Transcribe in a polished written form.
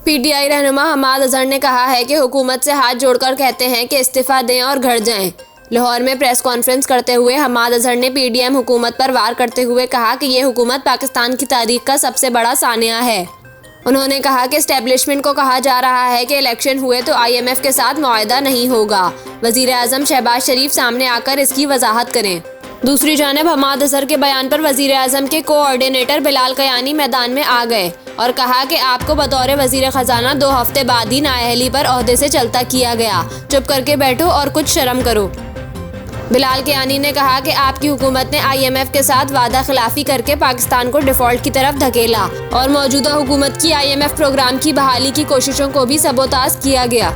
PTI रहनुमा हमाद अजहर ने कहा है कि हुकूमत से हाथ जोड़कर कहते हैं कि इस्तीफा दें और घर जाएं। लाहौर में प्रेस कॉन्फ्रेंस करते हुए हमाद अजहर ने पीडीएम हुकूमत पर वार करते हुए कहा कि ये हुकूमत पाकिस्तान की तारीख का सबसे बड़ा सानिया है। उन्होंने कहा कि एस्टेब्लिशमेंट को कहा जा रहा है कि इलेक्शन हुए तो IMF के साथ मुआहदा नहीं होगा। वजीर आजम शहबाज शरीफ सामने आकर इसकी वजाहत करें। दूसरी जानिब हमाद अजहर के बयान पर वजीर आजम के कोऑर्डिनेटर बिलाल कयानी मैदान में आ गए और कहा कि आपको बतौर वजीर खजाना 2 हफ्ते बाद ही नाअहली पर ओहदे से चलता किया गया। चुप करके बैठो और कुछ शर्म करो। बिलाल कयानी ने कहा कि आपकी हुकूमत ने IMF के साथ वादा खिलाफी करके पाकिस्तान को डिफॉल्ट की तरफ धकेला और मौजूदा हुकूमत की IMF प्रोग्राम की बहाली की कोशिशों को भी सबोताज किया गया।